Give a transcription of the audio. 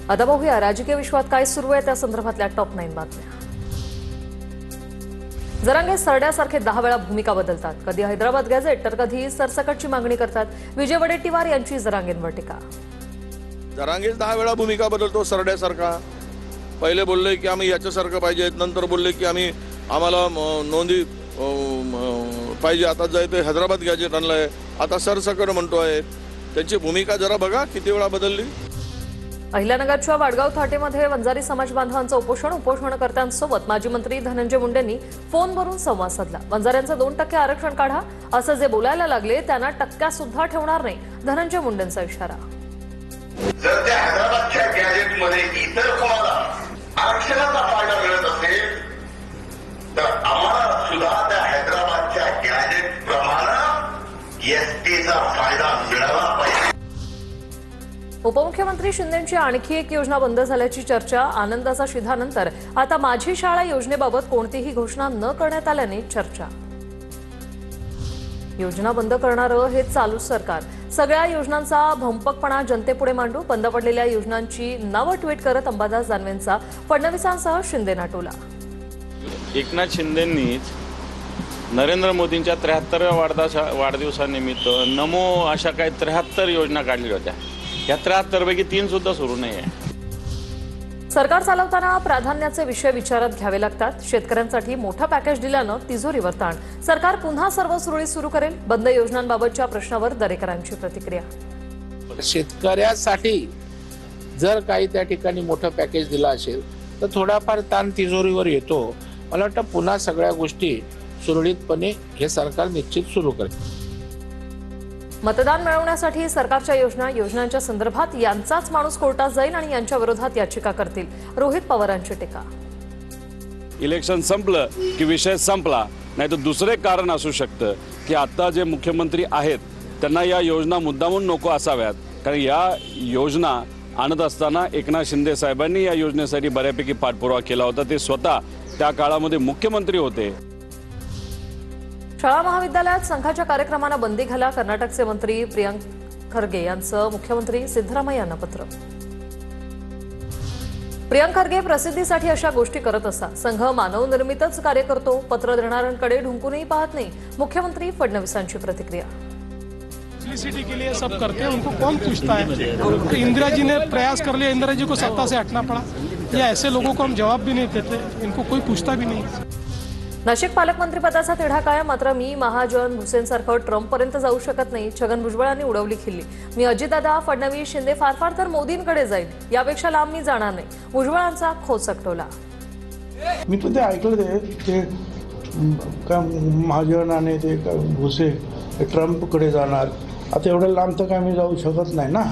आता बघूया राजकीय विश्वात काय सुरू आहे त्या संदर्भातल्या टॉप 9 बातम्या। जरांगे सरड्यासारखे 10 वेळा भूमिका बदलतात, कधी हैदराबाद गॅझेट तर कधी सरसकटची मागणी करतात। विजय वडेट्टीवार यांची जरांगेंवर टीका। जरांगे 10 वेळा भूमिका बदलतो सरड्यासारखा। पहिले बोलले की आम्ही याच्यासारखं पाहिजे, नंतर बोलले की आम्हाला नोंदी पाहिजे, आता जायते हैदराबाद गॅझेट आणलंय, आता सरसकट म्हणतोय। त्यांची भूमिका जरा बघा किती वेळा बदलली। अहिल्यानगरच्या वाडगाव थाटेमध्ये वंजारी समाज बांधवांचं उपोषणकर्त्यांसोबत माजी मंत्री धनंजय मुंडेंनी फोनवरून संवाद साधला। वंजाऱ्यांचं 2% आरक्षण काढा असं जे बोलायला लागले त्यांना टक्का सुद्धा ठेवणार नाही, धनंजय मुंडेंचा इशारा। जर त्या हैदराबादच्या गॅझेटमध्ये इतर कोणाला आरक्षणाचा फायदा मिळत असेल तर आम्हाला सुद्धा त्या हैदराबादच्या गॅझेट प्रमाणे एसटीचा फायदा मिळाला पाहिजे। उपमुख्यमंत्री शिंदेंची आणखी एक योजना बंद झाल्याची चर्चा। आनंदाचा शिधानंतर आता माझी शाळा योजनेबाबत कोणतीही घोषणा न करण्यात आल्याने चर्चा। योजना बंद करणारं हे चालू सरकार। सगळ्या योजनांचा भंपकपणा जनतेपुढे मांडू। बंद पडलेल्या योजनांची नावं ट्विट करत अंबादास दानवेंचा फडणवीसांसह शिंदेंना टोला। एकनाथ शिंदेंनीच नरेंद्र मोदींच्या 73व्या वाढदिवसानिमित्त नमो अशा काही 73 योजना काढल्या होत्या। या 73 पैकी 3 सुद्धा सुरू नाही आहे। सरकार चालवताना प्राधान्याचे विषय विचारात घ्यावे लागतात। शेतकऱ्यांसाठी मोठा पॅकेज दिल्यानं तिजोरीवर ताण। सरकार पुन्हा सर्व सुरळीत सुरू करेल। बंद योजनांबाबतच्या प्रश्नावर दरेकरांची प्रतिक्रिया। शेतकऱ्यासाठी जर काही त्या ठिकाणी मोठं पॅकेज दिलं असेल तर थोडाफार ताण तिजोरीवर येतो। मला वाटतं पुन्हा सगळ्या गोष्टी सुरळीतपणे हे सरकार निश्चित सुरू करेल। मतदान मिळवण्यासाठी सरकारच्या योजनांच्या संदर्भात यांचाच माणूस कोर्टात जाईल आणि यांच्या विरोधात याचिका करतील, रोहित पवारांची टीका। इलेक्शन संपलं की विषय संपला, नाही तर दुसरे कारण असू शकतं की आता जे मुख्यमंत्री आहेत त्यांना या योजना मुद्दामून नको असाव्यात, कारण या योजना आणत असताना एकनाथ शिंदे साहेबांनी या योजनेसाठी बऱ्यापैकी पाठपुरावा केला होता। ते स्वतः त्या काळामध्ये मुख्यमंत्री होते। शाळा महाविद्यालयात संघाच्या कार्यक्रमांना बंदी घाला। कर्नाटकचे मंत्री प्रियांक खरगे यांचं मुख्यमंत्री सिद्धरामय्या यांना पत्र। प्रियांक खरगे प्रसिद्धीसाठी अशा गोष्टी करत असा। संघ मानवनिर्मितच कार्य करतो। पत्र देणाऱ्यांकडे ढुंकूनही पाहत नाही, मुख्यमंत्री फडणवीसांची प्रतिक्रिया। पब्लिसिटी के लिए सब करते हैं, उनको कौन पूछता है। तो इंदिरा जी ने प्रयास कर लिया, इंदिरा जी को सत्ता से हटना पड़ा। या ऐसे लोगों को हम जवाब भी नहीं देते, इनको कोई पूछता भी नहीं। नाशिक पालकमंत्री पदाचा तिढा काय, मात्र मी महाजन हुसेनसारखं ट्रम्पपर्यंत जाऊ शकत नाही, छगन भुजबळांनी उडवली खिल्ली। मी अजितदादा, फडणवीस, शिंदे फार तर मोदींकडे जाईल, यापेक्षा लांब मी जाणार नाही, भुजबळांचा खोचक टोला। मी पण ते ऐकलं ते महाजन आणि ते भुसे ट्रम्पकडे जाणार, आता एवढं लांब तर काय मी जाऊ शकत नाही ना।